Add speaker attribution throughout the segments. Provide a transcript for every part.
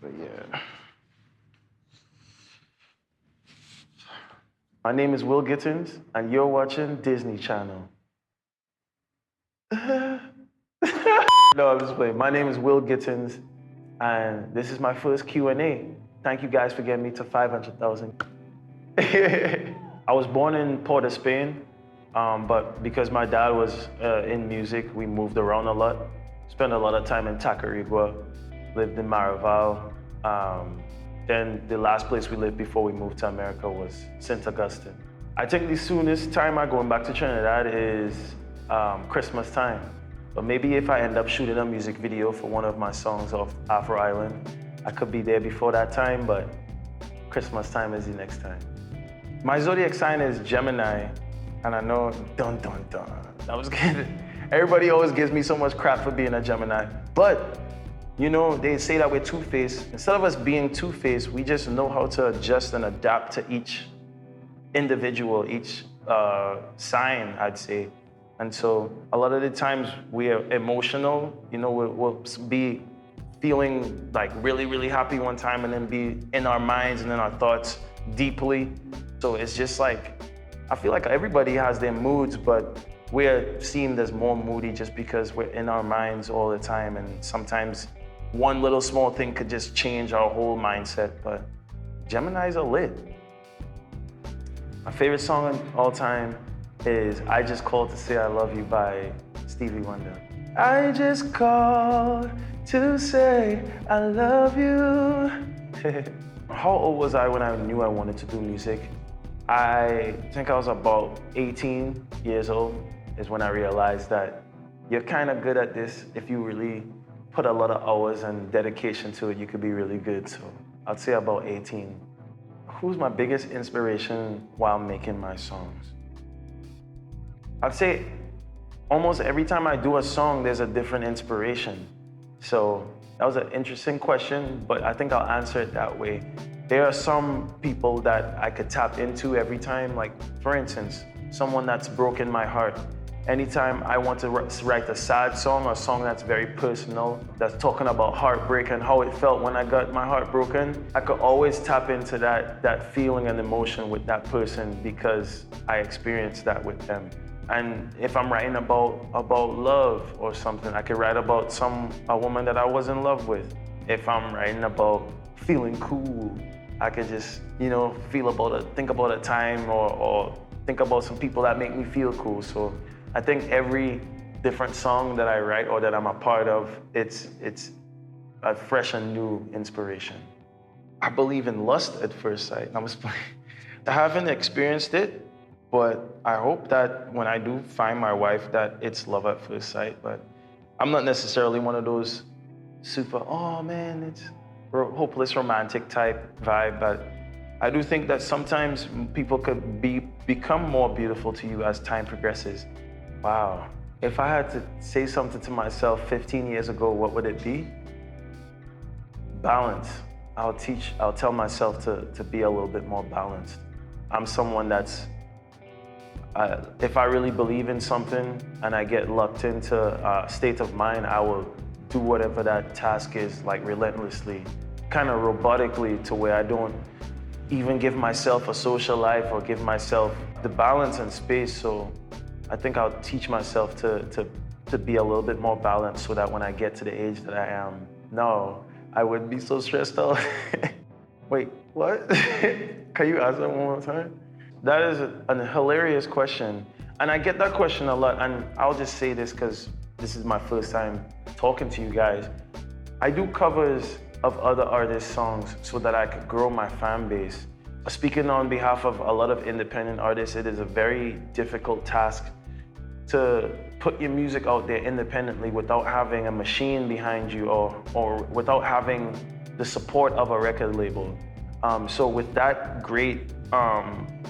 Speaker 1: But yeah. My name is Will Gittens, and you're watching Disney Channel. No, I'm just playing. My name is Will Gittens, and this is my first Q&A. Thank you guys for getting me to 500,000. I was born in Port of Spain, but because my dad was in music, we moved around a lot. Spent a lot of time in Tacarigua, lived in Maraval. Then the last place we lived before we moved to America was St. Augustine. I think the soonest time I'm going back to Trinidad is Christmas time. But maybe if I end up shooting a music video for one of my songs off Afro Island, I could be there before that time, but Christmas time is the next time. My Zodiac sign is Gemini, and I know, dun dun dun. That was good. Everybody always gives me so much crap for being a Gemini, but you know, they say that we're two-faced. Instead of us being two-faced, we just know how to adjust and adapt to each individual, each sign, I'd say. And so a lot of the times we are emotional, you know, we'll be feeling like really, really happy one time and then be in our minds and in our thoughts deeply. So it's just like, I feel like everybody has their moods, but we're seen as more moody just because we're in our minds all the time, and sometimes one little small thing could just change our whole mindset, but Geminis are lit. My favorite song of all time is I Just Called to Say I Love You by Stevie Wonder. I just called to say I love you. How old was I when I knew I wanted to do music? I think I was about 18 years old is when I realized that you're kind of good at this. If you really put a lot of hours and dedication to it, you could be really good. So I'd say about 18. Who's my biggest inspiration while making my songs? I'd say almost every time I do a song, there's a different inspiration. So that was an interesting question, but I think I'll answer it that way. There are some people that I could tap into every time, like for instance, someone that's broken my heart. Anytime I want to write a sad song, a song that's very personal, that's talking about heartbreak and how it felt when I got my heart broken, I could always tap into that feeling and emotion with that person because I experienced that with them. And if I'm writing about love or something, I could write about a woman that I was in love with. If I'm writing about feeling cool, I could just, you know, think about a time or think about some people that make me feel cool. So I think every different song that I write or that I'm a part of, it's a fresh and new inspiration. I believe in lust at first sight. I haven't experienced it, but I hope that when I do find my wife that it's love at first sight. But I'm not necessarily one of those super, oh man, it's hopeless romantic type vibe. But I do think that sometimes people could become more beautiful to you as time progresses. Wow. If I had to say something to myself 15 years ago, what would it be? Balance. I'll tell myself to be a little bit more balanced. I'm someone that's, if I really believe in something and I get locked into a state of mind, I will do whatever that task is, like relentlessly, kind of robotically, to where I don't even give myself a social life or give myself the balance and space. So I think I'll teach myself to be a little bit more balanced so that when I get to the age that I am now, I wouldn't be so stressed out. Wait, what? Can you ask that one more time? That is a hilarious question. And I get that question a lot. And I'll just say this because this is my first time talking to you guys. I do covers of other artists' songs so that I could grow my fan base. Speaking on behalf of a lot of independent artists, it is a very difficult task to put your music out there independently without having a machine behind you or without having the support of a record label. So with that great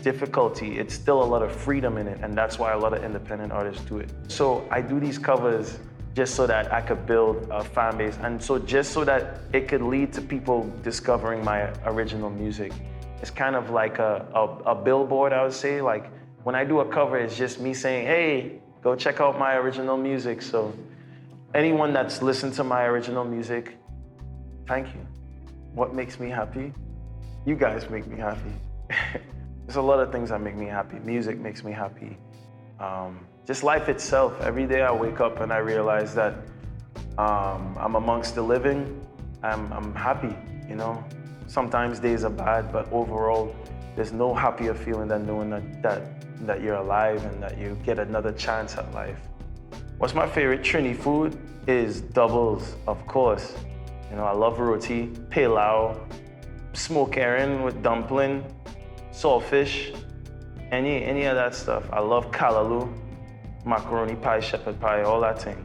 Speaker 1: difficulty, it's still a lot of freedom in it, and that's why a lot of independent artists do it. So I do these covers just so that I could build a fan base, and so just so that it could lead to people discovering my original music. It's kind of like a billboard, I would say. Like when I do a cover, it's just me saying, hey, go check out my original music. So anyone that's listened to my original music, thank you. What makes me happy? You guys make me happy. There's a lot of things that make me happy. Music makes me happy. Just life itself. Every day I wake up and I realize that I'm amongst the living. I'm happy, you know? Sometimes days are bad, but overall, there's no happier feeling than knowing that you're alive and that you get another chance at life. What's my favorite Trini food is doubles, of course. You know, I love roti, pilau, smoked herring with dumpling, saltfish, any of that stuff. I love kalaloo, macaroni pie, shepherd pie, all that thing.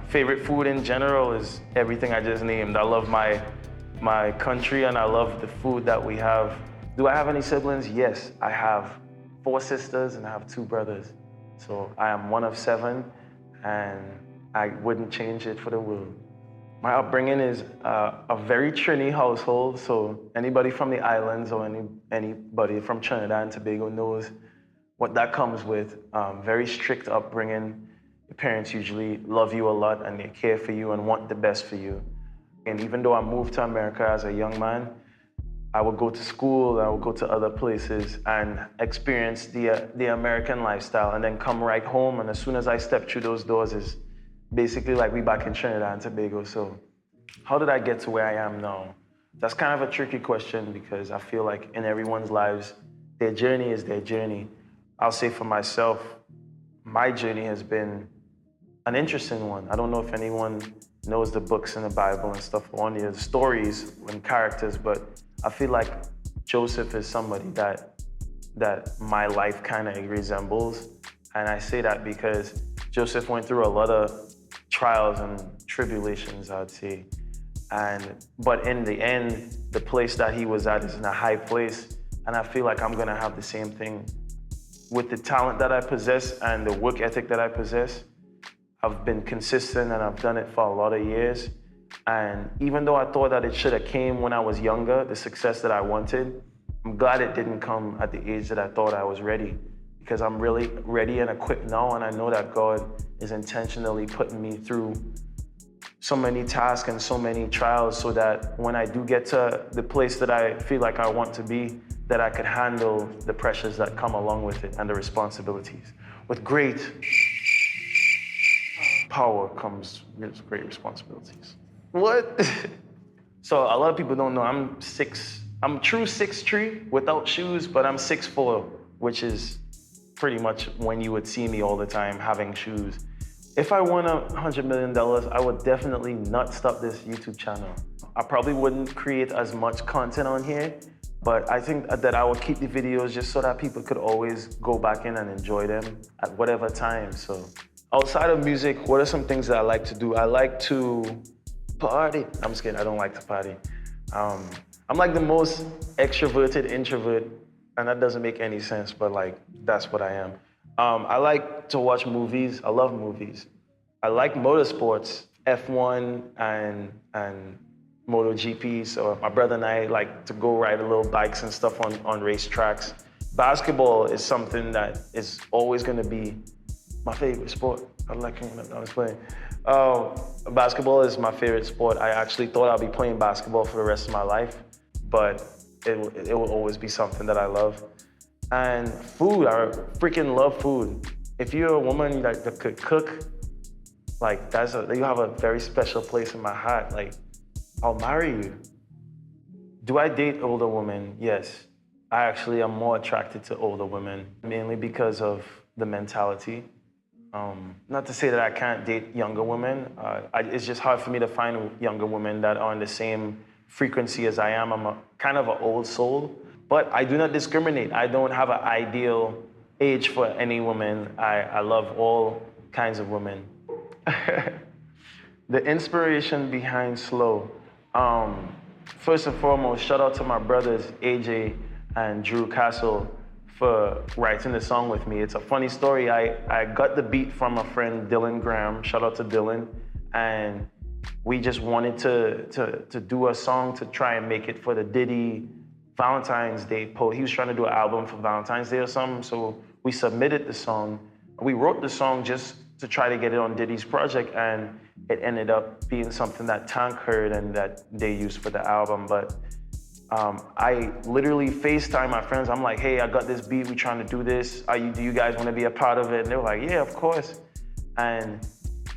Speaker 1: Favorite food in general is everything I just named. I love my country and I love the food that we have. Do I have any siblings? Yes, I have 4 sisters and I have 2 brothers. So I am one of 7 and I wouldn't change it for the world. My upbringing is a very Trini household, so anybody from the islands or anybody from Trinidad and Tobago knows what that comes with. Very strict upbringing. Your parents usually love you a lot and they care for you and want the best for you. And even though I moved to America as a young man, I would go to school, I would go to other places and experience the American lifestyle and then come right home. And as soon as I step through those doors is basically like we back in Trinidad and Tobago. So how did I get to where I am now? That's kind of a tricky question because I feel like in everyone's lives, their journey is their journey. I'll say for myself, my journey has been an interesting one. I don't know if anyone knows the books in the Bible and stuff on the stories and characters, but I feel like Joseph is somebody that my life kind of resembles. And I say that because Joseph went through a lot of trials and tribulations, I'd say. But in the end, the place that he was at is in a high place. And I feel like I'm gonna have the same thing. With the talent that I possess and the work ethic that I possess, I've been consistent and I've done it for a lot of years. And even though I thought that it should have came when I was younger, the success that I wanted, I'm glad it didn't come at the age that I thought I was ready. Because I'm really ready and equipped now, and I know that God is intentionally putting me through so many tasks and so many trials so that when I do get to the place that I feel like I want to be, that I could handle the pressures that come along with it and the responsibilities. With great power comes great responsibilities. What? So a lot of people don't know I'm true 6'3" without shoes, but I'm 6'4", which is pretty much when you would see me all the time having shoes. If I won $100 million, I would definitely not stop this YouTube channel. I probably wouldn't create as much content on here, but I think that I would keep the videos just so that people could always go back in and enjoy them at whatever time. So outside of music, what are some things that I like to do? I like to party. I'm just kidding, I don't like to party. I'm like the most extroverted introvert, and that doesn't make any sense, but like, that's what I am. I like to watch movies. I love movies. I like motorsports, F1 and MotoGP. So my brother and I like to go ride a little bikes and stuff on racetracks. Basketball is something that is always gonna be my favorite sport. I like it when I was playing. Basketball is my favorite sport. I actually thought I'd be playing basketball for the rest of my life, but it will always be something that I love. And food, I freaking love food. If you're a woman that could cook, like you have a very special place in my heart. Like, I'll marry you. Do I date older women? Yes. I actually am more attracted to older women, mainly because of the mentality. Not to say that I can't date younger women. It's just hard for me to find younger women that are on the same frequency as I am. I'm kind of an old soul, but I do not discriminate. I don't have an ideal age for any woman. I love all kinds of women. The inspiration behind Slow. First and foremost, shout out to my brothers, AJ and Drew Castle, for writing the song with me. It's a funny story. I got the beat from a friend, Dylan Graham. Shout out to Dylan. And we just wanted to do a song to try and make it for the Diddy Valentine's Day post. He was trying to do an album for Valentine's Day or something, so we submitted the song. We wrote the song just to try to get it on Diddy's project, and it ended up being something that Tank heard and that they used for the album. But I literally FaceTime my friends. I'm like, hey, I got this beat. We trying to do this. Do you guys want to be a part of it? And they were like, yeah, of course. And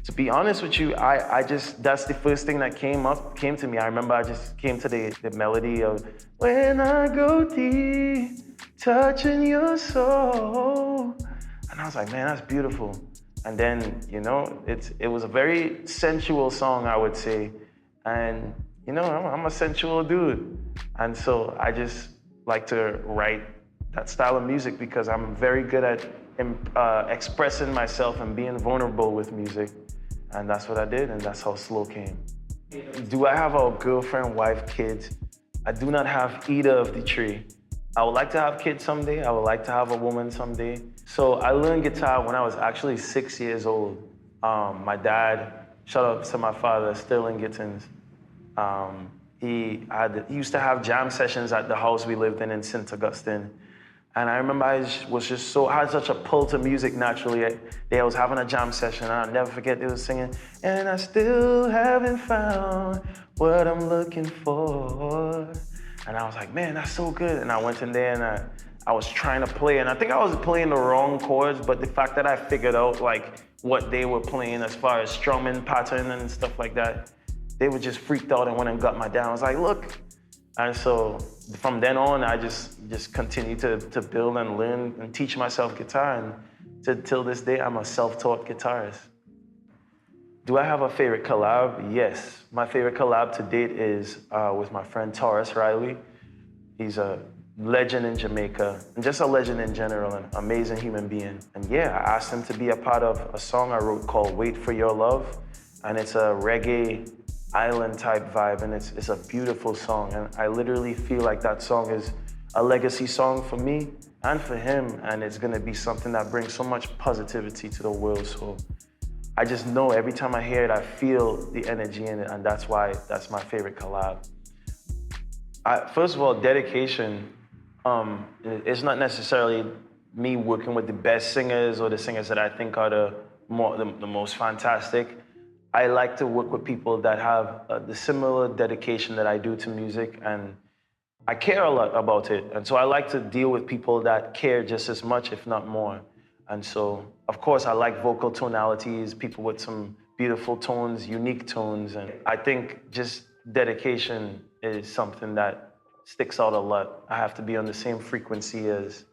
Speaker 1: to be honest with you, I just, that's the first thing that came to me. I remember I just came to the melody of, when I go deep, touching your soul. And I was like, man, that's beautiful. And then, you know, it was a very sensual song, I would say. And, you know, I'm a sensual dude. And so I just like to write that style of music because I'm very good at expressing myself and being vulnerable with music. And that's what I did, and that's how Slow came. Do I have a girlfriend, wife, kids? I do not have either of the three. I would like to have kids someday. I would like to have a woman someday. So I learned guitar when I was actually 6 years old. My dad, shout out to my father, Sterling Gittens. He used to have jam sessions at the house we lived in St. Augustine. And I remember I had such a pull to music naturally. I was having a jam session, and I'll never forget, they was singing, and I still haven't found what I'm looking for. And I was like, man, that's so good. And I went in there and I was trying to play, and I think I was playing the wrong chords, but the fact that I figured out like what they were playing as far as strumming pattern and stuff like that, they were just freaked out and went and got my dad. I was like, look. And so from then on, I just continued to build and learn and teach myself guitar. And till this day, I'm a self-taught guitarist. Do I have a favorite collab? Yes. My favorite collab to date is with my friend Taurus Riley. He's a legend in Jamaica, and just a legend in general, an amazing human being. And yeah, I asked him to be a part of a song I wrote called Wait for Your Love. And it's a reggae island type vibe, and it's a beautiful song. And I literally feel like that song is a legacy song for me and for him, and it's gonna be something that brings so much positivity to the world. So I just know every time I hear it, I feel the energy in it, and that's why that's my favorite collab. First of all, dedication. It's not necessarily me working with the best singers or the singers that I think are the most fantastic. I like to work with people that have the similar dedication that I do to music, and I care a lot about it. And so I like to deal with people that care just as much, if not more. And so, of course, I like vocal tonalities, people with some beautiful tones, unique tones. And I think just dedication is something that sticks out a lot. I have to be on the same frequency as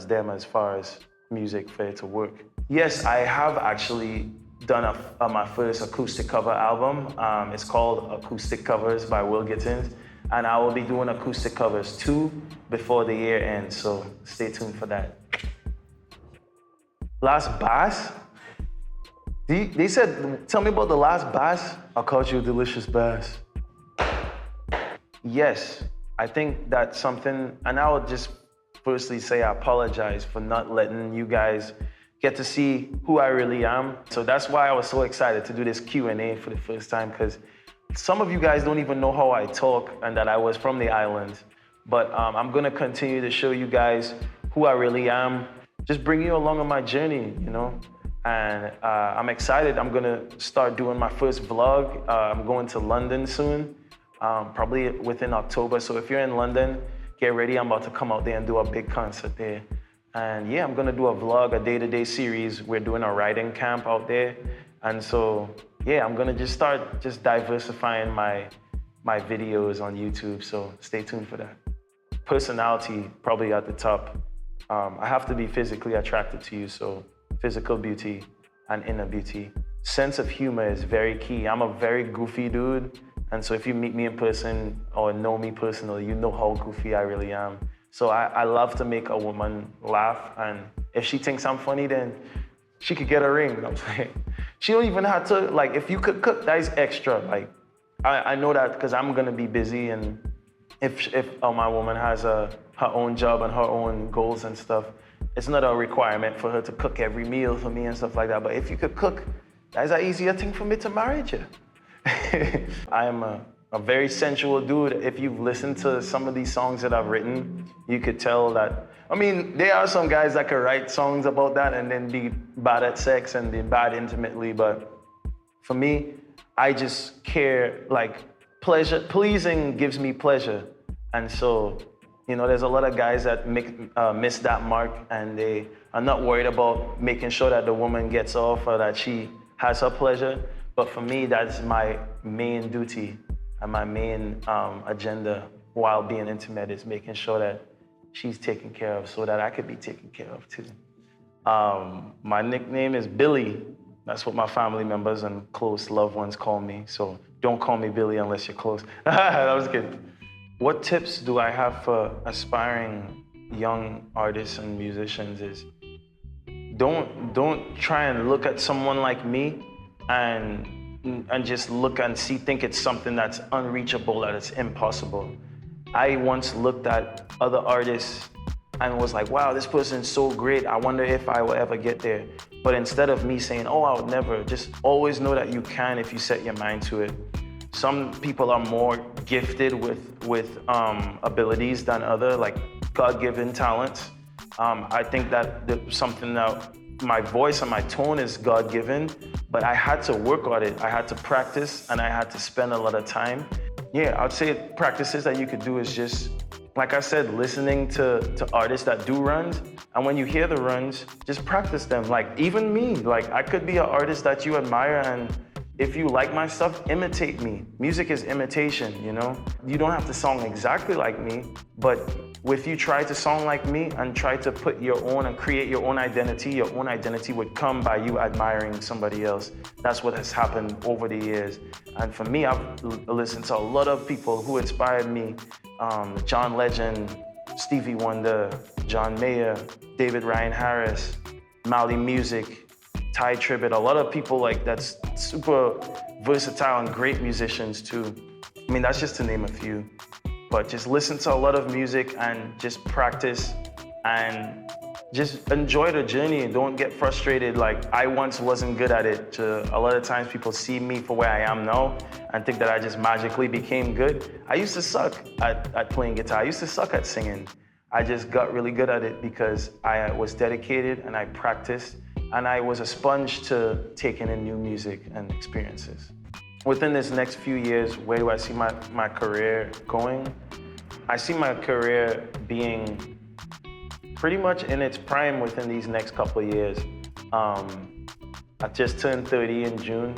Speaker 1: them as far as music for it to work. Yes, I have actually done my first acoustic cover album. It's called Acoustic Covers by Will Gittens. And I will be doing acoustic covers too before the year ends, so stay tuned for that. Last bass? They said, tell me about the last bass. I caught you a delicious bass. Yes, I think that's something, and I would just firstly say I apologize for not letting you guys get to see who I really am. So that's why I was so excited to do this Q&A for the first time, because some of you guys don't even know how I talk and that I was from the island. But I'm gonna continue to show you guys who I really am, just bring you along on my journey, you know? And I'm excited. I'm gonna start doing my first vlog. I'm going to London soon, probably within October. So if you're in London, get ready. I'm about to come out there and do a big concert there. And yeah, I'm gonna do a vlog, a day-to-day series. We're doing a writing camp out there. And so, yeah, I'm gonna just start diversifying my videos on YouTube. So stay tuned for that. Personality, probably at the top. I have to be physically attracted to you, so physical beauty and inner beauty. Sense of humor is very key. I'm a very goofy dude. And so if you meet me in person or know me personally, you know how goofy I really am. So I love to make a woman laugh, and if she thinks I'm funny, then she could get a ring. I'm saying, she don't even have to, like, if you could cook, that is extra. Like, I know that because I'm gonna be busy, and if my woman has her own job and her own goals and stuff, it's not a requirement for her to cook every meal for me and stuff like that. But if you could cook, that is an easier thing for me to marry you. I am a a very sensual dude. If you've listened to some of these songs that I've written, you could tell that, I mean, there are some guys that could write songs about that and then be bad at sex and be bad intimately, but for me, I just care, like, pleasing gives me pleasure. And so, you know, there's a lot of guys that miss that mark and they are not worried about making sure that the woman gets off or that she has her pleasure. But for me, that's my main duty and my main agenda while being intimate is making sure that she's taken care of so that I could be taken care of too. My nickname is Billy. That's what my family members and close loved ones call me. So don't call me Billy unless you're close. That was good. What tips do I have for aspiring young artists and musicians is don't try and look at someone like me and just look and think it's something that's unreachable, that it's impossible. I once looked at other artists and was like, wow, this person's so great. I wonder if I will ever get there. But instead of me saying, oh, I'll never, just always know that you can if you set your mind to it. Some people are more gifted with abilities than other, like God-given talents. I think that something that my voice and my tone is God-given, but I had to work on it. I had to practice and I had to spend a lot of time. Yeah, I'd say practices that you could do is just, like I said, listening to artists that do runs. And when you hear the runs, just practice them. Like even me, like I could be an artist that you admire, and if you like my stuff, imitate me. Music is imitation, you know? You don't have to song exactly like me, but if you try to song like me and try to put your own and create your own identity would come by you admiring somebody else. That's what has happened over the years. And for me, I've listened to a lot of people who inspired me. John Legend, Stevie Wonder, John Mayer, David Ryan Harris, Mali Music, Ty Tribbett, a lot of people like that's super versatile and great musicians too. I mean, that's just to name a few. But just listen to a lot of music and just practice and just enjoy the journey. Don't get frustrated. Like I once wasn't good at it. A lot of times people see me for where I am now and think that I just magically became good. I used to suck at playing guitar. I used to suck at singing. I just got really good at it because I was dedicated and I practiced. And I was a sponge to taking in new music and experiences. Within this next few years, where do I see my career going? I see my career being pretty much in its prime within these next couple of years. I just turned 30 in June,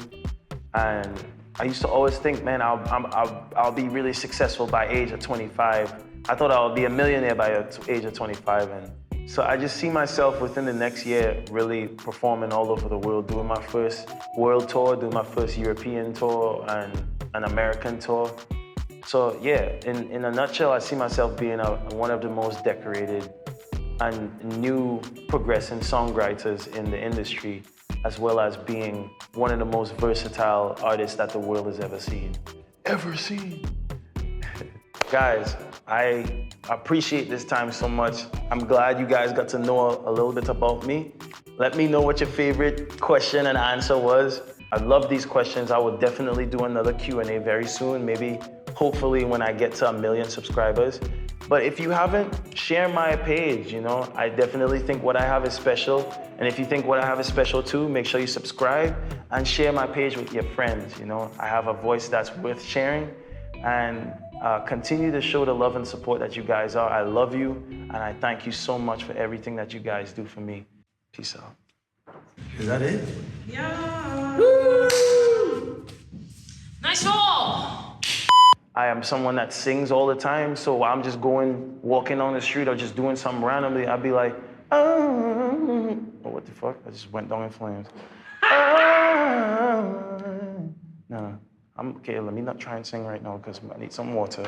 Speaker 1: and I used to always think, man, I'll be really successful by age of 25. I thought I would be a millionaire by the age of 25, and so I just see myself within the next year really performing all over the world, doing my first world tour, doing my first European tour and an American tour. So yeah, in a nutshell, I see myself being one of the most decorated and new progressing songwriters in the industry, as well as being one of the most versatile artists that the world has ever seen. Guys, I appreciate this time so much. I'm glad you guys got to know a little bit about me. Let me know what your favorite question and answer was. I love these questions. I will definitely do another Q&A very soon, maybe hopefully when I get to 1 million subscribers. But if you haven't, share my page, you know. I definitely think what I have is special. And if you think what I have is special too, make sure you subscribe and share my page with your friends, you know. I have a voice that's worth sharing, and continue to show the love and support that you guys are. I love you, and I thank you so much for everything that you guys do for me. Peace out.
Speaker 2: Is that it?
Speaker 3: Yeah. Woo! Nice ball.
Speaker 1: I am someone that sings all the time, so while I'm just walking on the street or just doing something randomly, I'd be like, oh, what the fuck? I just went down in flames. No. Okay, let me not try and sing right now because I need some water.